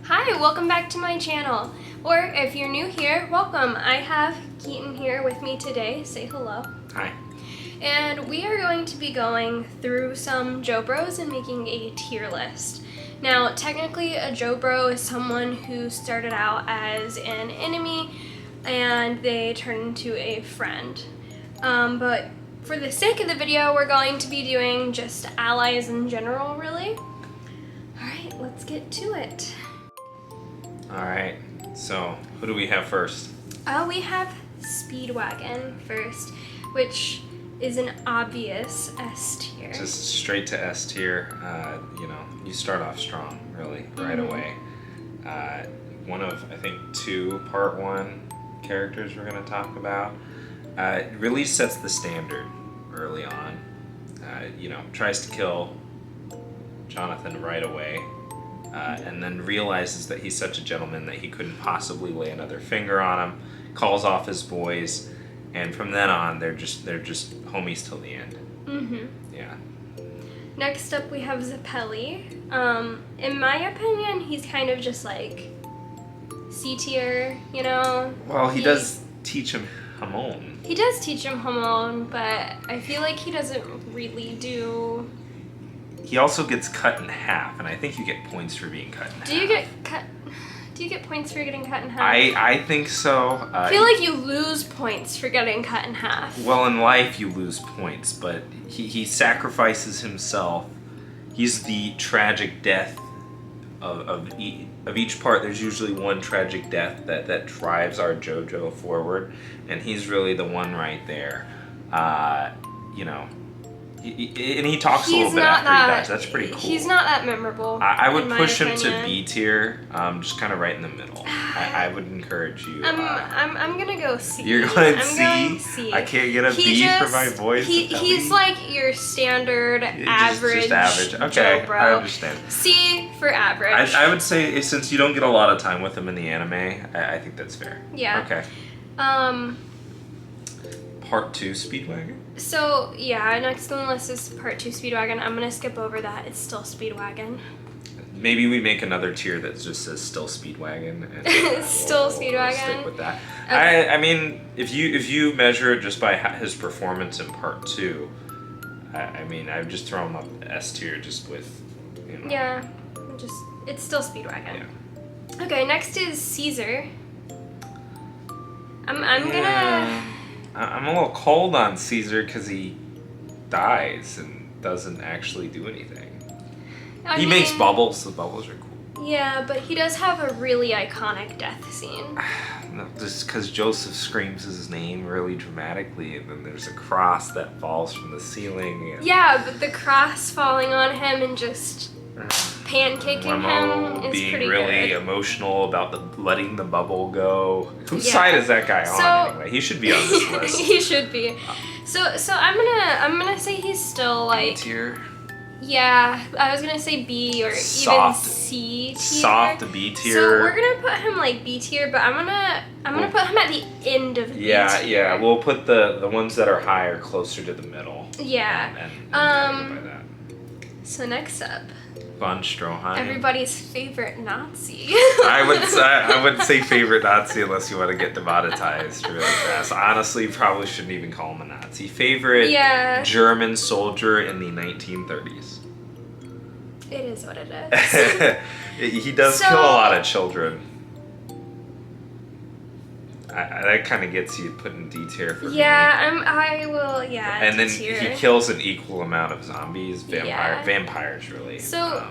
Hi, welcome back to my channel. Or if you're new here, welcome. I have Keaton here with me today. Say hello. Hi. And we are going to be going through some JoBros and making a tier list. Now, technically a JoBro is someone who started out as an enemy and they turn into a friend. But for the sake of the video, we're going to be doing just allies in general, really. Alright, let's get to it. Alright, so who do we have first? We have Speedwagon first, which is an obvious S tier. Just straight to S tier. You start off strong, really, right away. One of, I think, two Part 1 characters we're going to talk about. It really sets the standard early on. Tries to kill Jonathan right away. And then realizes that he's such a gentleman that he couldn't possibly lay another finger on him, calls off his boys, and from then on they're just homies till the end. Yeah. Next up we have Zapelli. In my opinion, he's kind of just like C tier, you know? Well, he does teach him Hamon. He does teach him Hamon, but I feel like he doesn't really do... He also gets cut in half, and I think you get points for being cut in half. Do you get points for getting cut in half? I think so. I feel like you lose points for getting cut in half. Well, in life you lose points, but he sacrifices himself. He's the tragic death of each part. There's usually one tragic death that drives our JoJo forward, and he's really the one right there. And he talks a little bit after he dies. That's pretty cool. He's not that memorable. I would push him to B tier, just kind of right in the middle. I would encourage you. I'm gonna go C. You're going I'm C? Going C. I can't get a B for my voice. He's like your standard average. Just average. Okay, JoBro. I understand. C for average. I would say since you don't get a lot of time with him in the anime, I think that's fair. Yeah. Okay. Part 2 Speedwagon? So, yeah, next on the list is Part 2 Speedwagon. I'm going to skip over that. It's still Speedwagon. Maybe we make another tier that just says still Speedwagon. And, still Speedwagon? We'll stick with that. Okay. I mean, if you measure it just by his performance in Part 2, I'd just throw him up S tier just with, Yeah, it's still Speedwagon. Yeah. Okay, next is Caesar. I'm a little cold on Caesar because he dies and doesn't actually do anything. He makes bubbles. The bubbles are cool. Yeah, but he does have a really iconic death scene. No, just because Joseph screams his name really dramatically, and then there's a cross that falls from the ceiling. Yeah, but the cross falling on him and just pancaking him is being pretty really good. Emotional about letting the bubble go. Whose side is that guy on anyway? He should be on this list. He should be. So I'm gonna say he's still like B tier. Yeah, I was gonna say B or Soft. even C tier. Soft B tier. So we're gonna put him like B tier, but I'm gonna put him at the end of B tier. Yeah. We'll put the ones that are higher closer to the middle. Yeah. And by that. So next up, Von Stroheim. everybody's favorite Nazi. I wouldn't say favorite Nazi unless you want to get demonetized really fast. Honestly, you probably shouldn't even call him a Nazi. Favorite German soldier in the 1930s. It is what it is. He does kill a lot of children. That kind of gets you put in D tier for me. I will, And then D-tier. he kills an equal amount of zombies, vampires really. So,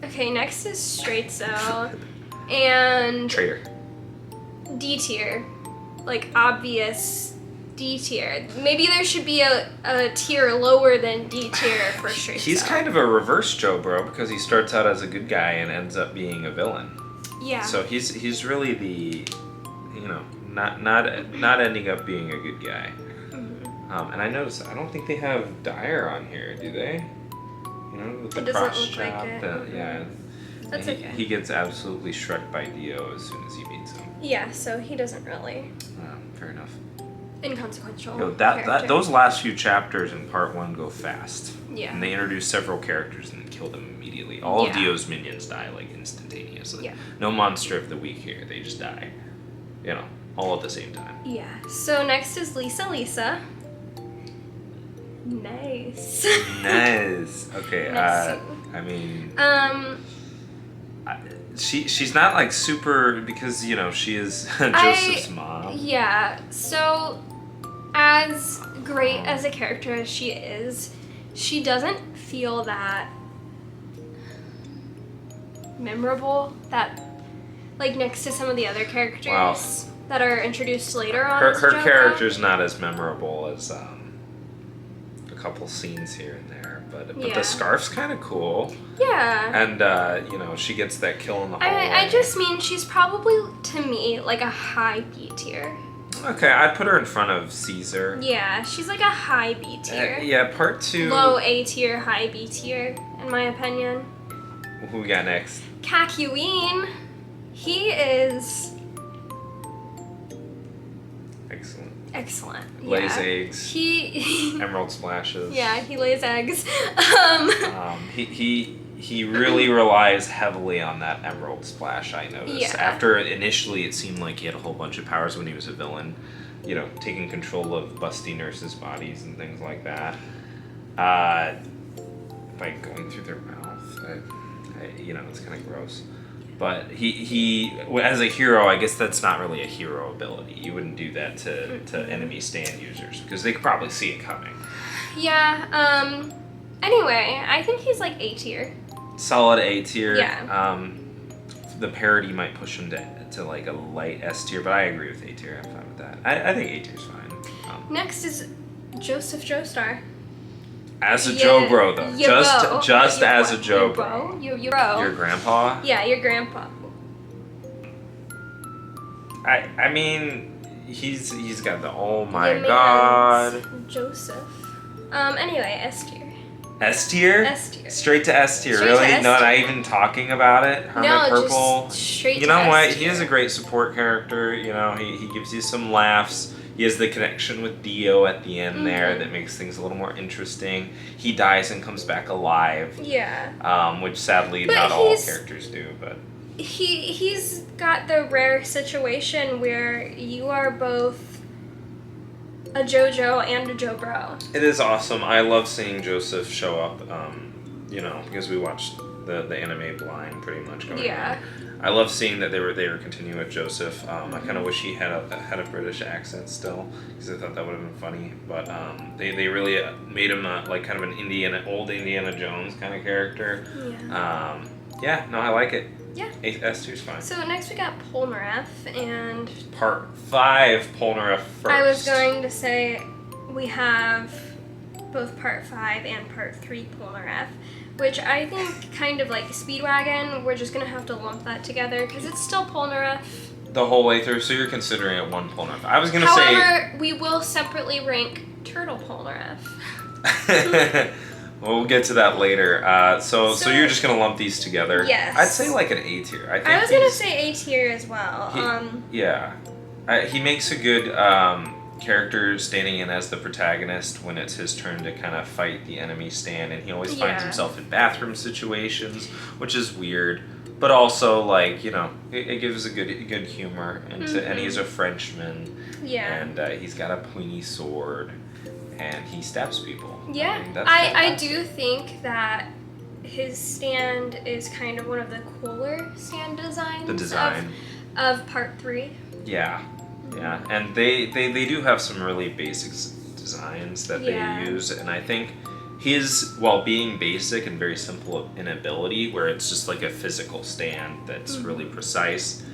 okay, next is Straight Cell, and Traitor. D tier, like obvious D tier. Maybe there should be a tier lower than D tier for Straight Cell. He's kind of a reverse JoBro because he starts out as a good guy and ends up being a villain. Yeah. So he's really the, not ending up being a good guy. And I noticed I don't think they have Dyer on here, do they? With the it doesn't cross look chop. like it. Yeah. That's okay. He gets absolutely struck by Dio as soon as he meets him. Yeah, so he doesn't really. Fair enough. Inconsequential. Those last few chapters in Part 1 go fast. Yeah. And they introduce several characters and then kill them immediately. All of Dio's minions die like instantaneously. Yeah. No monster of the week here. They just die. You know, all at the same time. Yeah. So next is Lisa. Nice. Nice. Okay. Nice. I mean. She's not like super because you know she is Joseph's mom. Yeah. So as great as a character as she is, she doesn't feel that memorable. That like next to some of the other characters that are introduced later on. Her character's not as memorable as a couple scenes here and there, but the scarf's kind of cool. Yeah. And you know she gets that kill in the hallway. I just mean she's probably to me like a high B tier. Okay, I'd put her in front of Caesar. Yeah, she's like a high B tier. Yeah, part 2. Low A tier, high B tier, in my opinion. Who we got next? Kakuwine. He is excellent. Lays eggs. He Emerald splashes. Yeah, he lays eggs. He really relies heavily on that emerald splash, I noticed. Yeah. After initially it seemed like he had a whole bunch of powers when he was a villain, you know, taking control of busty nurses' bodies and things like that. By going through their mouth, you know, it's kind of gross. But he as a hero, I guess that's not really a hero ability. You wouldn't do that to enemy stand users because they could probably see it coming. Yeah. Anyway, I think he's like A tier. Solid A tier. Yeah. The parody might push him to like a light S tier, but I agree with A tier. I'm fine with that. I think A tier's fine. Next is Joseph Joestar. As a JoBro though, just as a JoBro. Your bro. Your grandpa. Yeah, your grandpa. I mean, he's got the oh my Your man's god. Joseph. Anyway, S tier. S tier? S tier. Straight to S tier. Straight Really? to S Not tier. even talking about it? Hermit No, Purple? just straight You to know what? S He tier. is a great support character. You know, he gives you some laughs. He has the connection with Dio at the end there that makes things a little more interesting. He dies and comes back alive. Yeah. Which sadly But not all characters do, but he's got the rare situation where you are both a JoJo and a JoBro. it is awesome. I love seeing Joseph show up, you know, because we watched the anime blind pretty much going on. I love seeing that they were continuing with Joseph. I kind of wish he had a British accent still, because I thought that would have been funny. But they really made him like kind of an old Indiana Jones kind of character. Yeah. No, I like it. Yeah. S tier's fine. So next we got Polnareff and Part 5, Polnareff first. I was going to say we have both Part 5 and Part 3 Polnareff, which I think kind of like Speedwagon, we're just going to have to lump that together because it's still Polnareff. The whole way through, so you're considering it one Polnareff. I was going to say... However, we will separately rank Turtle Polnareff. Well, we'll get to that later. So you're just going to lump these together? Yes. I'd say like an A tier. I was going to say A tier as well. He makes a good character standing in as the protagonist when it's his turn to kind of fight the enemy stand, and he always finds himself in bathroom situations, which is weird. But also, like, you know, it gives a good humor, and he's a Frenchman. Yeah. And he's got a pointy sword, and he stabs people. Yeah. I do think that his stand is kind of one of the cooler stand designs. The design. Of Part 3. Yeah. Yeah. And they do have some really basic designs that they use, and I think his, while being basic and very simple in ability, where it's just like a physical stand that's really precise,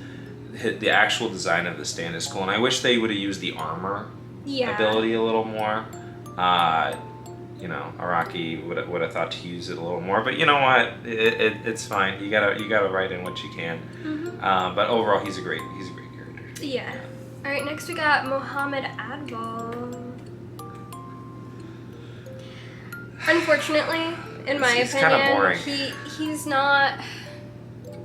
the actual design of the stand is cool. And I wish they would have used the armor ability a little more. You know, Araki would have thought to use it a little more, but you know what? It's fine. You gotta write in what you can. But overall, he's a great character. Yeah. All right. Next, we got Mohammed Advan. Unfortunately, in my opinion, kind of boring. He's not.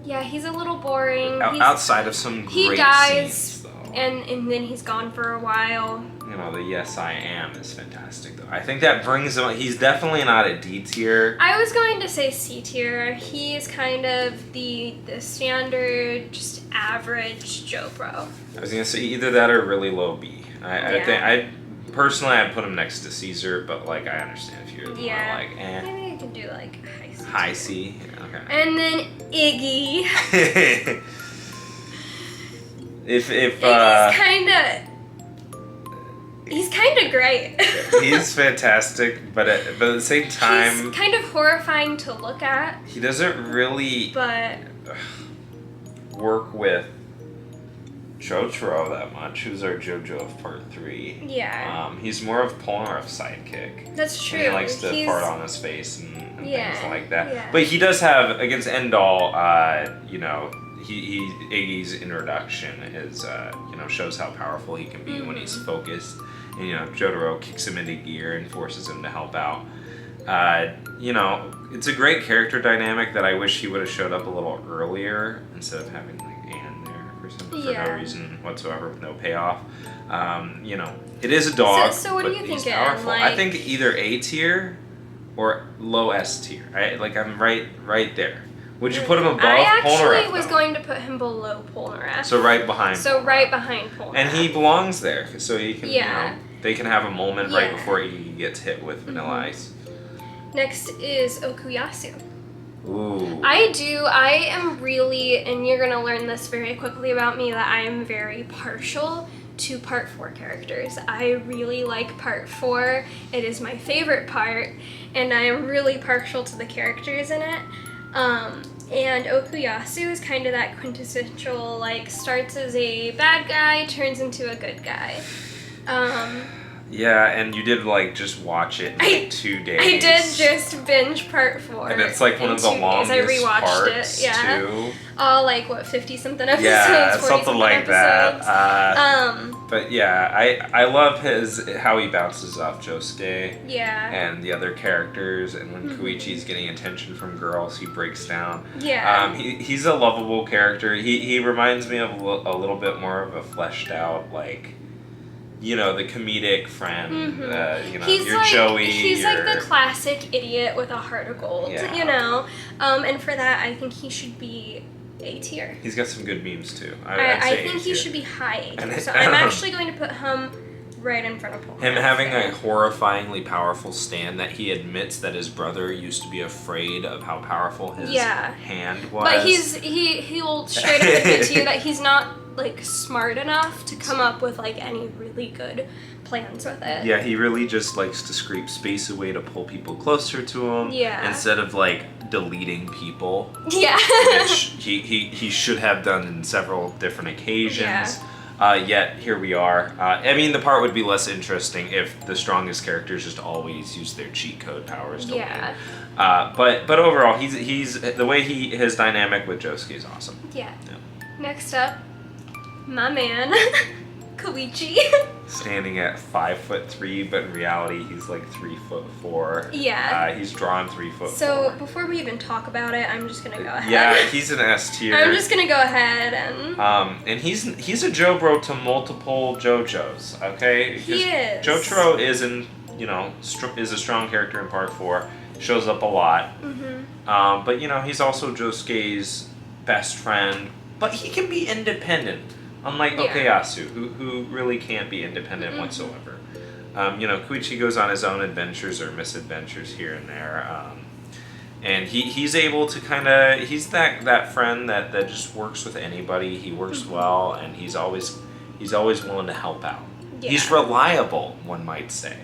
Yeah, he's a little boring. Outside of some great he dies, scenes, though. and then he's gone for a while. you know, the yes I am is fantastic though. I think that brings him. He's definitely not a D tier. I was going to say C tier. He's kind of the standard, just average JoBro. I was gonna say either that or really low B. I think personally I'd put him next to Caesar, but like I understand if you're more like Maybe you can do like high C. High C. Yeah, okay. And then Iggy. He's kind of great. He's fantastic, but at the same time, he's kind of horrifying to look at. He doesn't really work with JoJo that much, who's our JoJo of part 3. Yeah. He's more of Polnareff's sidekick. That's true. And he likes to fart on his face and things like that. Yeah. But he does have, against Endall, you know, Iggy's introduction is, you know, shows how powerful he can be when he's focused. And, you know, JoJo kicks him into gear and forces him to help out. You know, it's a great character dynamic that I wish he would have showed up a little earlier instead of having like Anne there for no reason whatsoever with no payoff. You know, it is a dog. So what do you think? Like, I think either A tier or low S tier. I'm right there. Would you put him above Polnareff? I actually was going to put him below Polnareff. So right behind. Right behind Polnareff. And he belongs there, so he can. You know, they can have a moment right before he gets hit with Vanilla Ice. Next is Okuyasu. Ooh. I am really, and you're gonna learn this very quickly about me, that I am very partial to part 4 characters. I really like part 4. It is my favorite part, and I am really partial to the characters in it. And Okuyasu is kind of that quintessential, like, starts as a bad guy, turns into a good guy. Yeah, and you did, like, just watch it in like 2 days. I did just binge part 4. And it's like one of the longest I rewatched parts, too. All, like, 50-something episodes? Yeah, something like episodes. that. But yeah, I love how he bounces off Josuke. Yeah. And the other characters, and when Koichi's getting attention from girls, he breaks down. Yeah. He's a lovable character. He reminds me of a little bit more of a fleshed out, like, you know, the comedic friend. You know, you're Joey. He's like the classic idiot with a heart of gold. Yeah. You know, and for that, I think he should be A tier. He's got some good memes too. I think he should be high A tier. So I'm actually going to put him right in front of Paul. Him having a horrifyingly powerful stand that he admits that his brother used to be afraid of how powerful his hand was. But he'll straight up admit to you that he's not like smart enough to come up with like any really good plans with it. Yeah, he really just likes to scrape space away to pull people closer to him. Yeah. Instead of like deleting people. Yeah. Which he should have done in several different occasions. Yet here we are. I mean, the part would be less interesting if the strongest characters just always use their cheat code powers to win. But overall, he's the way his dynamic with Josuke is awesome. Yeah. Next up, my man, Koichi. Standing at 5'3", but in reality he's like 3'4". Yeah. He's drawn 3'4". So before we even talk about it, I'm just gonna go ahead. Yeah, he's an S tier. I'm just gonna go ahead and. And he's a JoBro to multiple JoJos. Okay. He is. JoJo is is a strong character in part 4. Shows up a lot. But you know he's also Josuke's best friend. But he can be independent. Unlike Okuyasu, who really can't be independent whatsoever. You know, Koichi goes on his own adventures or misadventures here and there. And he's able to he's that friend that just works with anybody. He works well, and he's always willing to help out. Yeah. He's reliable, one might say.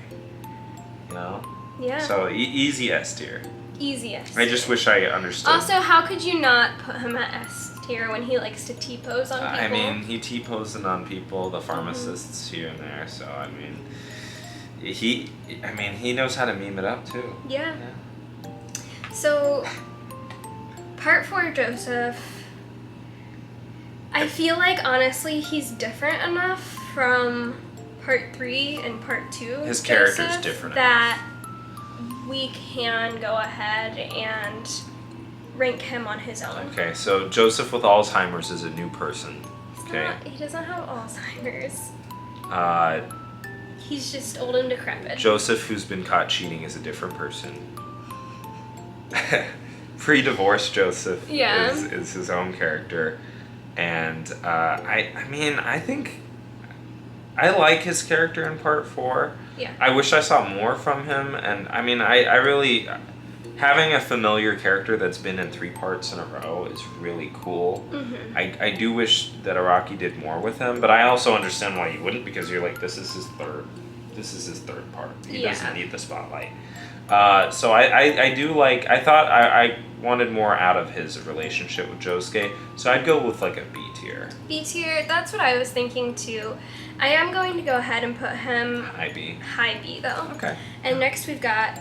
You know? Yeah. So easy S tier. Easy S. I just wish I understood. Also, how could you not put him at S tier when he likes to T-pose on people? I mean, he T-posing on people, the pharmacists here and there. So I mean, he knows how to meme it up too. Yeah. So, part 4 Joseph, I feel like honestly he's different enough from part 3 and part 2. His character's different that we can go ahead and rank him on his own. Okay, so Joseph with Alzheimer's is a new person. Okay. He doesn't have Alzheimer's. He's just old and decrepit. Joseph, who's been caught cheating, is a different person. Pre-divorce Joseph is his own character. And I think I like his character in part 4. Yeah. I wish I saw more from him. And I mean, I really... Having a familiar character that's been in 3 parts in a row is really cool. Mm-hmm. I do wish that Araki did more with him, but I also understand why he wouldn't, because you're like, this is his third part. He doesn't need the spotlight. So I do like, I wanted more out of his relationship with Josuke, so I'd go with like a B tier. B tier, that's what I was thinking too. I am going to go ahead and put him High B. High B though. Okay. And next we've got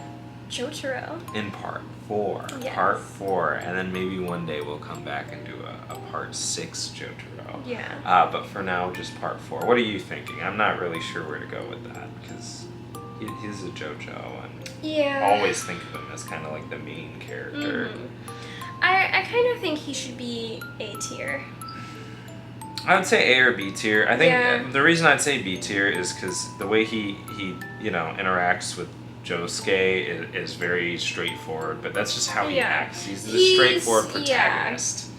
JoJo. In part 4. Yes. Part 4, and then maybe one day we'll come back and do a part 6 JoJo. Yeah. But for now, just part 4. What are you thinking? I'm not really sure where to go with that, because he's a JoJo, and always think of him as kind of like the main character. Mm-hmm. I kind of think he should be A tier. I would say A or B tier. I think the reason I'd say B tier is because the way he interacts with Josuke is very straightforward, but that's just how he acts. He's the straightforward protagonist.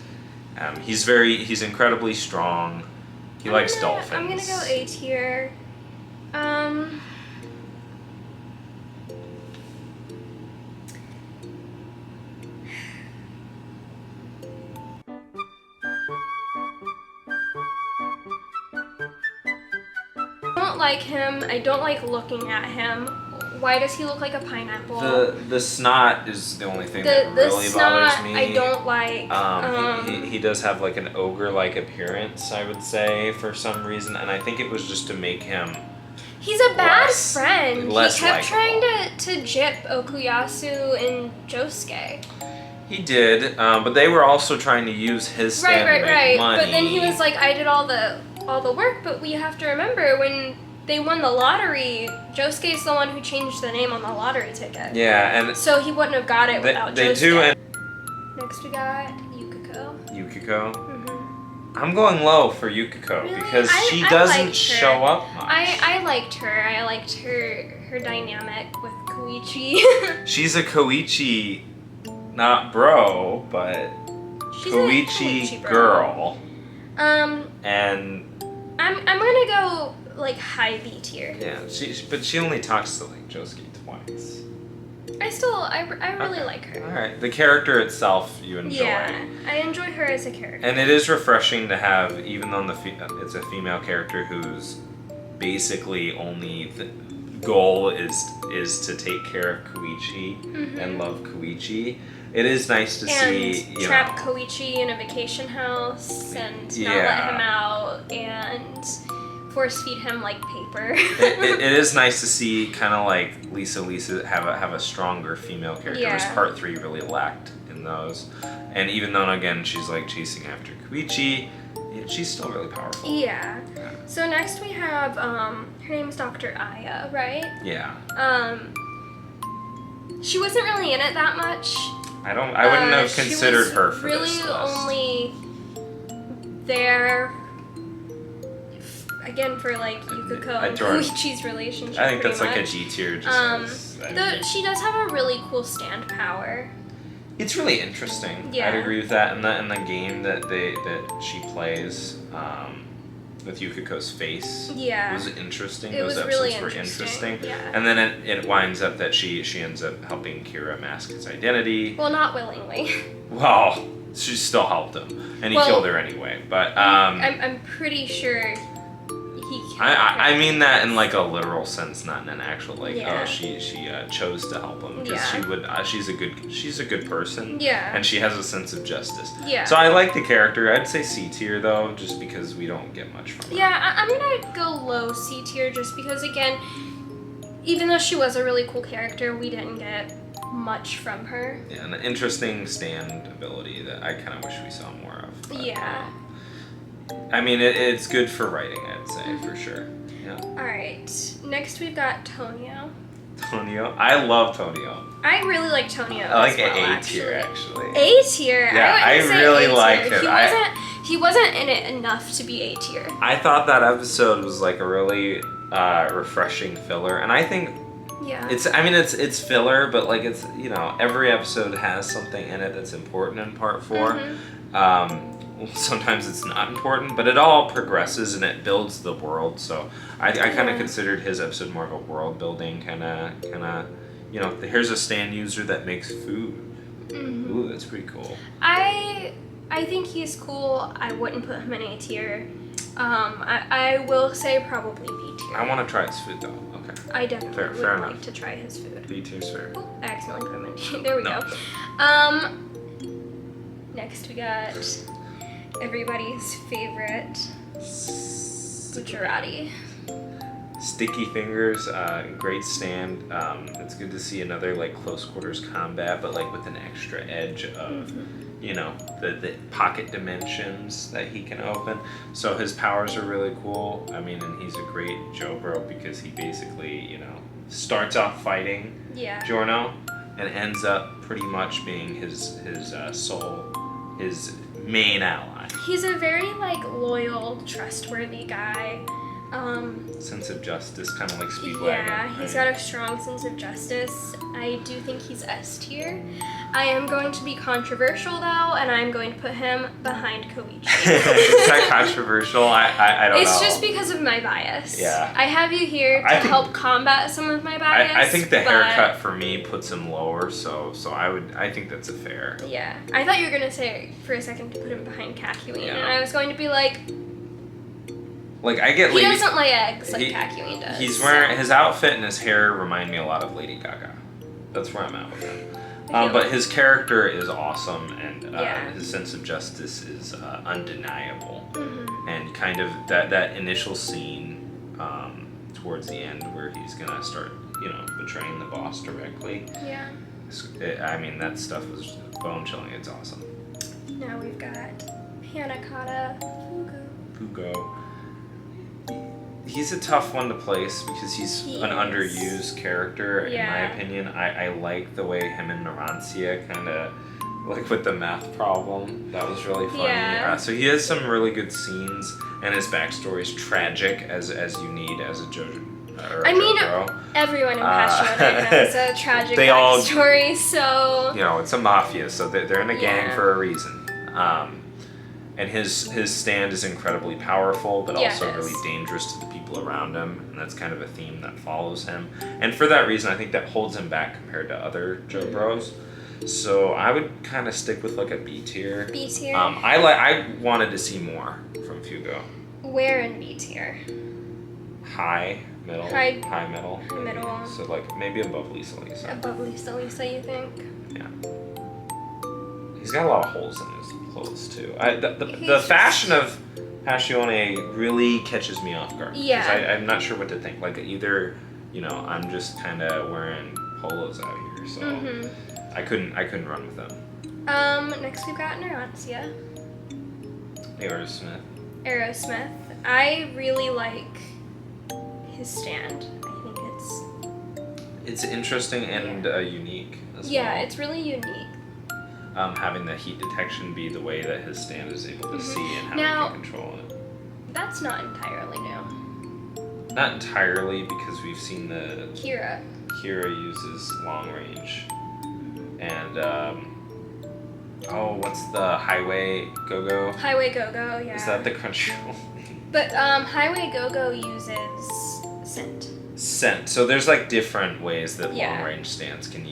He's incredibly strong. He likes dolphins. I'm gonna go A tier. I don't like him. I don't like looking at him. Why does he look like a pineapple? The snot is the only thing that really bothers me. I don't like. He does have like an ogre-like appearance, I would say, for some reason, and I think it was just to make him. He's a bad friend. Less he kept likable. trying to jip Okuyasu and Josuke. He did, but they were also trying to use his stand to make money. But then he was like, I did all the work, but we have to remember when they won the lottery, Josuke's the one who changed the name on the lottery ticket. Yeah, and so he wouldn't have got it without they Josuke. do. And next we got Yukiko. Yukiko. Mm-hmm. I'm going low for Yukiko because she doesn't show up much. I liked her. I liked her dynamic with Koichi. She's a Koichi, not bro, but she's Koichi bro. girl. And I'm gonna go like high B tier. Yeah, but she only talks to like Josuke twice. I really like her. All right, the character itself you enjoy. Yeah, I enjoy her as a character. And it is refreshing to have, even though it's a female character whose basically only the goal is to take care of Koichi and love Koichi. It is nice to see, trap Koichi in a vacation house and not let him out and force feed him like paper. it is nice to see kind of like Lisa have a stronger female character, which part 3 really lacked in those. And even though again she's like chasing after Koichi, she's still really powerful. Yeah. So next we have her name's Dr. Aya, right? Yeah. She wasn't really in it that much. I wouldn't have considered her for really this list. Only there again for like Yukiko and Koichi's relationship. I think that's much. like a G tier. She does have a really cool stand power. It's really interesting. Yeah. I'd agree with that. And the game that she plays with Yukiko's face was interesting. Those episodes really were interesting. Yeah. And then it winds up that she ends up helping Kira mask his identity. Well, not willingly. Well, she still helped him, and he killed her anyway. But I'm pretty sure he killed her. I mean that in like a literal sense, not in an actual like she chose to help him because she's a good person. Yeah. And she has a sense of justice. Yeah. So I like the character. I'd say C tier though, just because we don't get much from her. Yeah, I'm gonna go low C tier just because again, even though she was a really cool character, we didn't get much from her. Yeah, an interesting stand ability that I kind of wish we saw more of. But, yeah. I mean, it's good for writing, I'd say, for sure. Yeah. All right. Next, we've got Tonio. Tonio. I love Tonio. I really like Tonio. I like as well, an A tier actually. A tier. Yeah, I really like him. He wasn't in it enough to be A tier. I thought that episode was like a really refreshing filler, and I think yeah. It's filler, but like it's every episode has something in it that's important in part 4. Sometimes it's not important, but it all progresses and it builds the world. So I kind of considered his episode more of a world building kind of. Here's a stand user that makes food. Ooh, that's pretty cool. I think he's cool. I wouldn't put him in A tier. I will say probably B tier. I want to try his food though. Okay. I definitely fair would enough. like to try his food. B tier's fair. Oh, I accidentally put him in. There we go. Next we got everybody's favorite Gujarati. Sticky fingers, great stand. It's good to see another like close quarters combat, but like with an extra edge of, the pocket dimensions that he can open. So his powers are really cool. I mean, and he's a great JoBro because he basically, starts off fighting Giorno and ends up pretty much being his main ally. He's a very loyal, trustworthy guy. Sense of justice, kind of like Speedwagon. Yeah, he's got a strong sense of justice. I do think he's S tier. I am going to be controversial though, and I'm going to put him behind Koichi. Is that controversial? I don't know. It's just because of my bias. Yeah. I have you here to help combat some of my bias. I think the haircut for me puts him lower, so I think that's a fair. Yeah. I thought you were gonna say for a second to put him behind Kakuwine, and I was going to be like, I get he doesn't lay eggs like Kakuwine does. He's wearing his outfit and his hair remind me a lot of Lady Gaga. That's where I'm at with him. But his character is awesome, and his sense of justice is undeniable. And kind of that initial scene towards the end where he's gonna start, betraying the boss directly. Yeah. That stuff was bone chilling. It's awesome. Now we've got Panna Cotta, Fugo. He's a tough one to place because he's an underused character, in my opinion. I like the way him and Narancia kind of, with the math problem. That was really funny. Yeah. So he has some really good scenes, and his backstory is tragic, as you need as a JoJo. JoBro. Everyone in Passionate has a tragic backstory, so... it's a mafia, so they're in a gang for a reason. And his stand is incredibly powerful, but also really dangerous to the people around him, and that's kind of a theme that follows him. And for that reason, I think that holds him back compared to other JoBros. So I would kind of stick with a B tier. B tier. I wanted to see more from Fugo. Where in B tier? High, middle. High middle. So maybe above Lisa. Above Lisa, you think? Yeah. He's got a lot of holes in his clothes too. The fashion of Passione really catches me off guard. Yeah. I'm not sure what to think. Either, I'm just kind of wearing polos out here, so I couldn't run with them. Next we've got Narancia. Aerosmith. I really like his stand. I think it's interesting and unique as well. Yeah, it's really unique. Having the heat detection be the way that his stand is able to see and how he can control it. That's not entirely new. Not entirely, because we've seen the... Kira uses long range. And, what's the Highway Go-Go? Highway Go-Go, yeah. Is that the Crunchyroll name? But, Highway Go-Go uses scent. So there's, different ways that long range stands can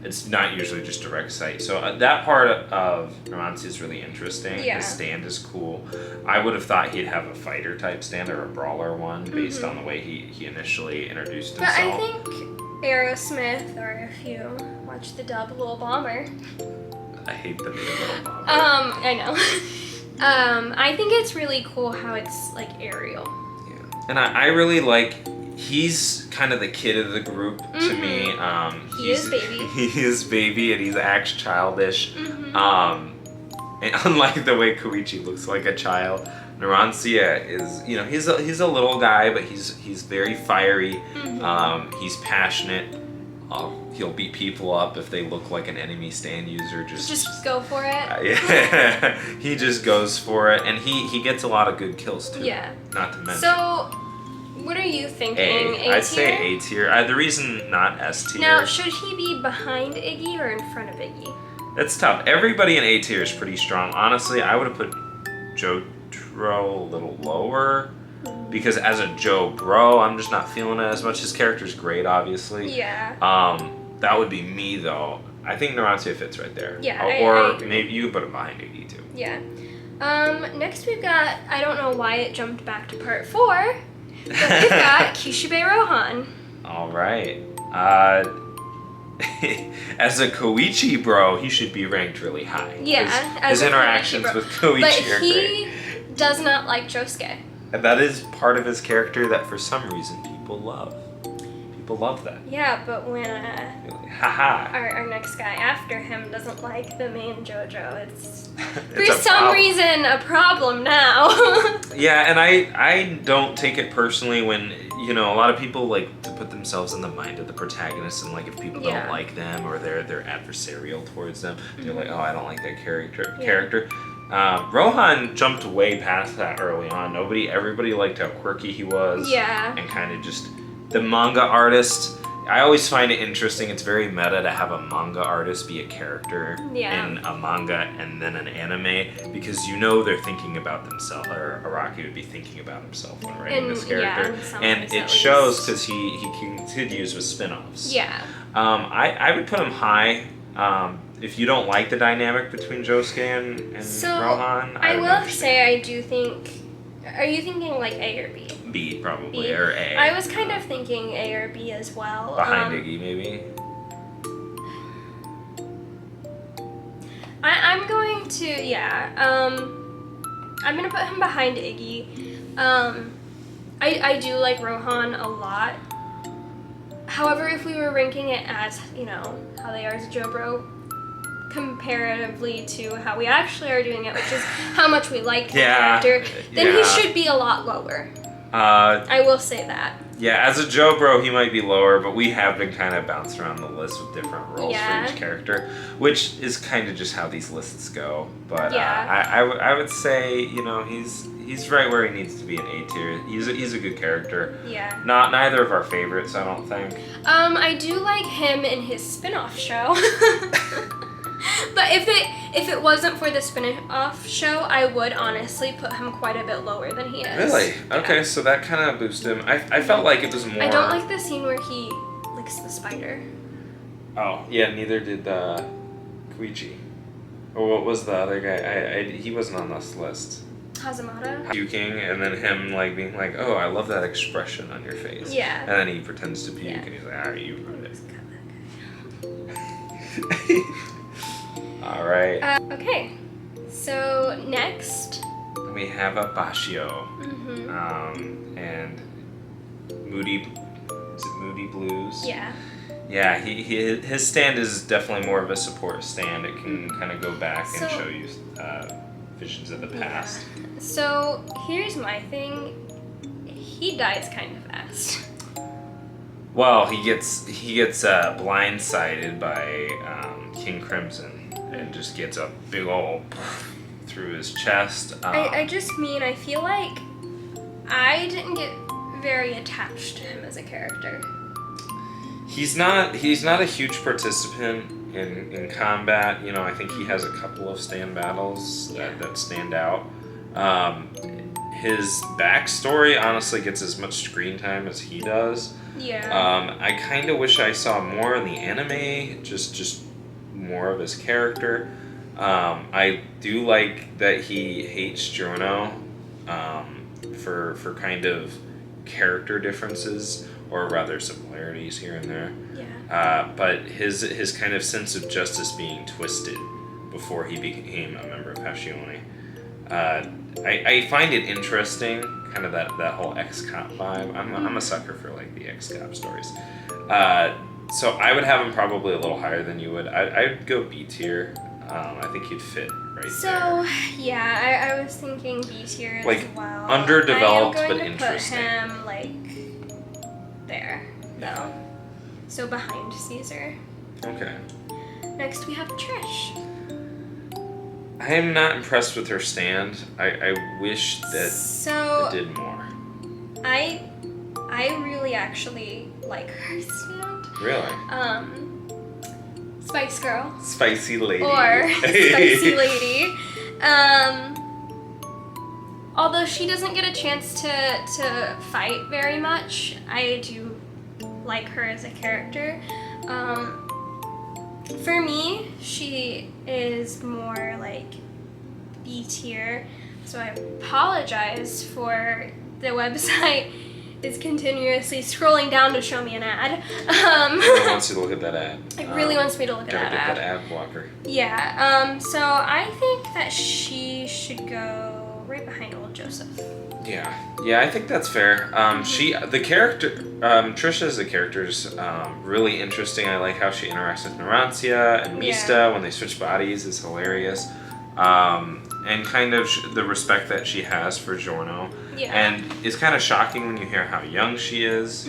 it's not usually just direct sight. So that part of Narancia is really interesting. Yeah. His stand is cool. I would have thought he'd have a fighter type stand or a brawler one based on the way he initially introduced himself. But I think Aerosmith, or if you watch the dub, Lil Bomber. I hate the name Lil Bomber. I know. I think it's really cool how it's aerial. Yeah. And I really like... He's kind of the kid of the group to me. He is baby. He is baby, and he acts childish. And unlike the way Koichi looks like a child, Narancia is, you know, he's a little guy, but he's very fiery. He's passionate. He'll beat people up if they look like an enemy stand user. Just go for it. Yeah, he just goes for it, and he gets a lot of good kills too. Yeah. Not to mention. So, what are you thinking? A tier? I'd say A tier. The reason not S tier. Now, should he be behind Iggy or in front of Iggy? It's tough. Everybody in A tier is pretty strong. Honestly, I would have put JoJo a little lower because as a JoBro, I'm just not feeling it as much. His character's great, obviously. Yeah. That would be me though. I think Narancia fits right there. Yeah. Or I agree. maybe you put him behind Iggy too. Yeah. Next we've got, I don't know why it jumped back to part 4, but we've got Kishibe Rohan. All right. As a Koichi bro, he should be ranked really high. Yeah. His interactions with Koichi but are he great. does not like Josuke. And that is part of his character that for some reason people love. People love that. Yeah, but when Haha. our next guy after him doesn't like the main JoJo, it's for It's a some problem. reason a problem now. Yeah, and I don't take it personally when, you know, a lot of people like to put themselves in the mind of the protagonist, and like if people don't like them or they're adversarial towards them, they're like, oh, I don't like that character. Rohan jumped way past that early on. Everybody liked how quirky he was. Yeah. And kind of just the manga artist. I always find it interesting. It's very meta to have a manga artist be a character in a manga and then an anime, because you know they're thinking about themselves, or Araki would be thinking about himself when writing this character. And it shows because he continues with spin-offs. Yeah. I would put him high. If you don't like the dynamic between Josuke and Rohan, I will say I do think. Are you thinking like A or B? B probably, B. or A. I was kind of thinking A or B as well. Behind Iggy, maybe. I'm going to I'm gonna put him behind Iggy. I do like Rohan a lot. However, if we were ranking it as, you know, how they are as a JoBro, comparatively to how we actually are doing it, which is how much we like the character, then he should be a lot lower. I will say that. Yeah, as a JoBro, he might be lower, but we have been kind of bounced around the list with different roles for each character, which is kind of just how these lists go. But I would say, you know, he's right where he needs to be in A tier. He's a good character. Yeah. Neither of our favorites, I don't think. I do like him in his spin-off show. But if it wasn't for the spin-off show, I would honestly put him quite a bit lower than he is. Really? Yeah. Okay, so that kind of boosted him. I felt like it was more... I don't like the scene where he licks the spider. Oh, yeah, neither did Koichi. Or what was the other guy? He wasn't on this list. Hazamata? Puking, and then him like being like, oh, I love that expression on your face. Yeah. And then he pretends to puke, and he's like, alright, you ruined it. Alright. Okay, so next we have a Bashio. And Moody Blues? Yeah. Yeah, his stand is definitely more of a support stand. It can kind of go back and show you visions of the past. So here's my thing. He dies kind of fast. Well, he gets blindsided by King Crimson and just gets a big ol' through his chest. I just mean, I feel like I didn't get very attached to him as a character. He's not a huge participant in combat. You know, I think he has a couple of stand battles that stand out. His backstory honestly gets as much screen time as he does. Yeah. I kind of wish I saw more in the anime, just more of his character. I do like that he hates Giorno for kind of character differences, or rather similarities here and there. Yeah. But his kind of sense of justice being twisted before he became a member of Hachione. I find it interesting, kind of that whole ex-cop vibe. I'm a sucker for like the ex-cop stories. So I would have him probably a little higher than you would. I'd go B tier. I think he'd fit right So, there. yeah, I was thinking B tier Like, as well. underdeveloped, I am but going to interesting. put him, like, there, though. So behind Caesar. Okay. Next we have Trish. I am not impressed with her stand. I wish that it did more. I really actually like her stand. Really? Spice Girl. Spicy lady. Or Spicy Lady. Although she doesn't get a chance to fight very much, I do like her as a character. For me, she is more like B tier, so I apologize for the website is continuously scrolling down to show me an ad. It wants you to look at that ad. It really wants me to look at Gotta that get ad. that ad blocker. Yeah, so I think that she should go right behind old Joseph. Yeah, I think that's fair. Trisha as a character is really interesting. I like how she interacts with Narancia and Mista when they switch bodies is hilarious. And kind of the respect that she has for Giorno. Yeah. And it's kind of shocking when you hear how young she is,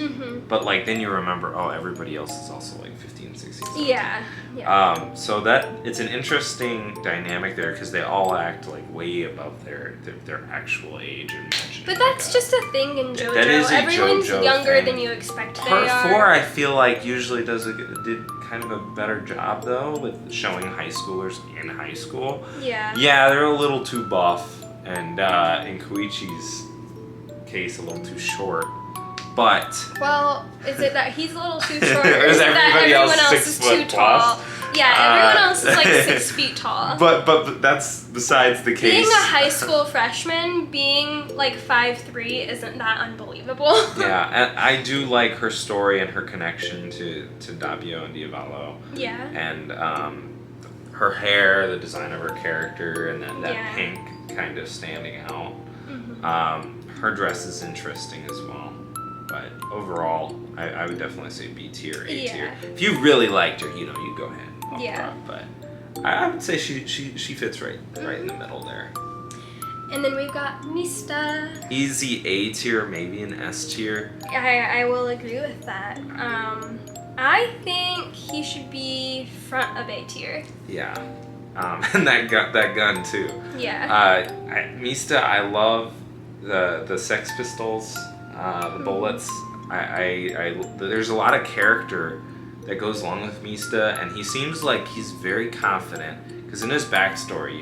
but like then you remember, oh, everybody else is also like 15, 16, 17. Yeah. So that it's an interesting dynamic there because they all act like way above their actual age and mentioning. But that's just a thing in JoJo. That is a Everyone's JoJo younger thing. than you expect they Part are. 4, I feel like usually did kind of a better job though with showing high schoolers in high school. Yeah. Yeah, they're a little too buff, and in Koichi's case, a little too short. But Well, is it that he's a little too short, Or or is is it that everybody else everyone else 6 is foot too plus? tall? Yeah, everyone else is like 6 feet tall. but that's besides the case. Being a high school freshman, being like 5'3" isn't that unbelievable. Yeah, and I do like her story and her connection to Doppio and Diavolo. Yeah. And her hair, the design of her character, and that pink kind of standing out. Her dress is interesting as well. But overall, I would definitely say B tier, A tier. If you really liked her, you go ahead. Front, but I would say she fits right in the middle there. And then we've got Mista. Easy A tier, maybe an S tier. I will agree with that. I think he should be front of A tier. Yeah. And that gun too. Yeah. Mista, I love the Sex Pistols, the bullets. There's a lot of character that goes along with Mista, and he seems like he's very confident because in his backstory,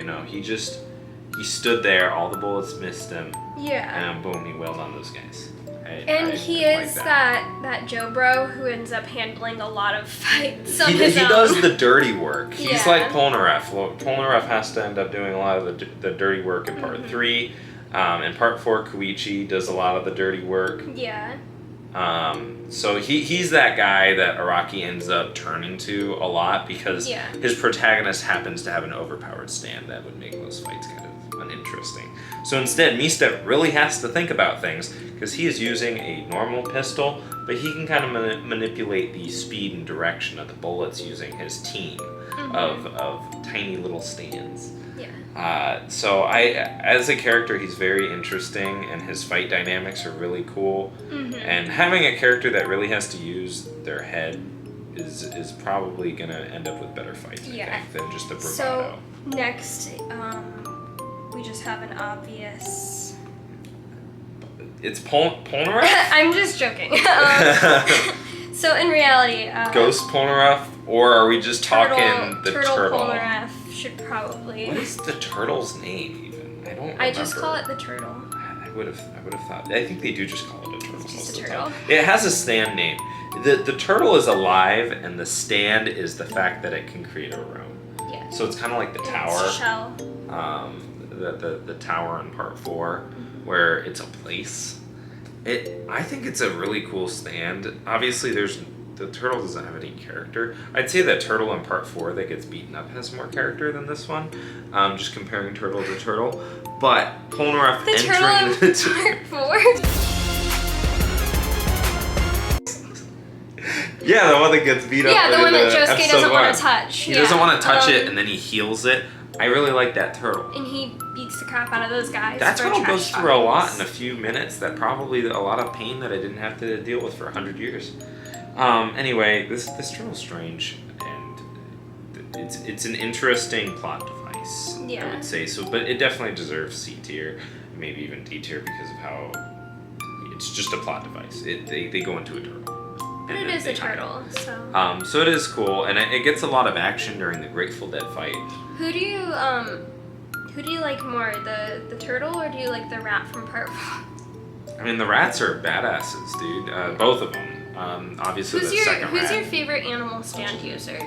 he stood there, all the bullets missed him, and boom, he wailed on those guys. He is like that JoBro who ends up handling a lot of fights on he his own. does the dirty work. He's Yeah. like Polnareff. Well, Polnareff has to end up doing a lot of the dirty work in part 3. In part 4, Koichi does a lot of the dirty work. Yeah. So he's that guy that Araki ends up turning to a lot because his protagonist happens to have an overpowered stand that would make those fights kind of uninteresting. So instead, Mista really has to think about things because he is using a normal pistol, but he can kind of manipulate the speed and direction of the bullets using his team of tiny little stands. So as a character, he's very interesting, and his fight dynamics are really cool. And having a character that really has to use their head is probably gonna end up with better fights, I think, than just a bravado. So next, we just have an obvious. It's Polnareff? I'm just joking. So in reality, Ghost Polnareff, or are we just talking the turtle? Polnareff should probably. What is the turtle's name even? I don't remember. I just call it the turtle. I would have thought. I think they do just call it a turtle. It's just most a of the turtle. time. It has a stand name. The turtle is alive, and the stand is the fact that it can create a room. Yeah. So it's kind of like the tower. Its shell. The tower in part 4, where it's a place. I think it's a really cool stand. Obviously, the turtle doesn't have any character. I'd say that turtle in part 4 that gets beaten up has more character than this one. Just comparing turtle to turtle. But Polnareff entering the part 4. Yeah, the one that gets beat up. Yeah, the one that Josuke episode doesn't want 1. to touch. He doesn't want to touch it, and then he heals it. I really like that turtle. And he beats the crap out of those guys. That for turtle trash goes through a lot talkers. in a few minutes. That probably a lot of pain that I didn't have to deal with for 100 years. Anyway, this turtle's strange, and it's an interesting plot device. Yeah. I would say so, but it definitely deserves C tier, maybe even D tier because of how it's just a plot device. They go into a turtle. But it is a turtle, so. So it is cool, and it gets a lot of action during the Grateful Dead fight. Who do you like more, the turtle or do you like the rat from Part 1? I mean, the rats are badasses, dude. Both of them. Obviously, the second rat. Who's your favorite animal stand user?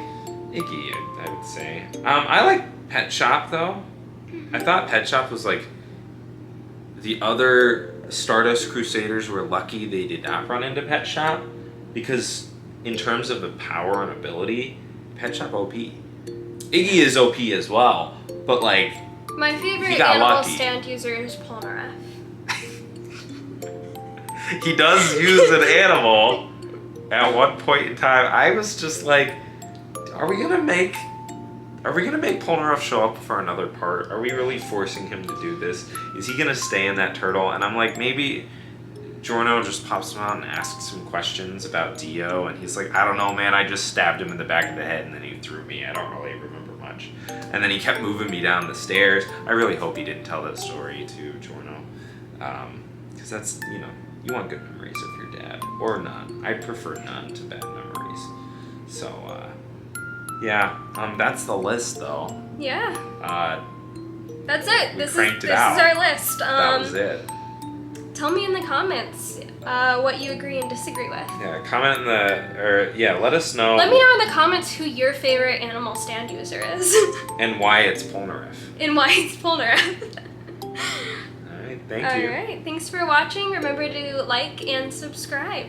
Iggy, I would say. I like Pet Shop though. I thought Pet Shop was like the other Stardust Crusaders were lucky they did not run into Pet Shop because in terms of the power and ability, Pet Shop OP. Iggy is OP as well, but like my favorite he got animal lucky. stand user is Polnareff. He does use an animal at one point in time. I was just like, are we gonna make Polnareff show up for another part? Are we really forcing him to do this? Is he gonna stay in that turtle? And I'm like, maybe Giorno just pops him out and asks some questions about Dio, and he's like, I don't know, man, I just stabbed him in the back of the head and then he threw me. I don't really remember much. And then he kept moving me down the stairs. I really hope he didn't tell that story to Giorno. Because that's, you want good memories of your dad. Or none. I prefer none to bad memories. So, yeah, that's the list though. Yeah. That's it. This is cranked it this out. is our list. That was it. Tell me in the comments what you agree and disagree with. Yeah, comment let us know. Let me know in the comments who your favorite animal stand user is. And why it's Polnareff. And why it's Polnareff. Alright, thank you. Alright, thanks for watching. Remember to like and subscribe.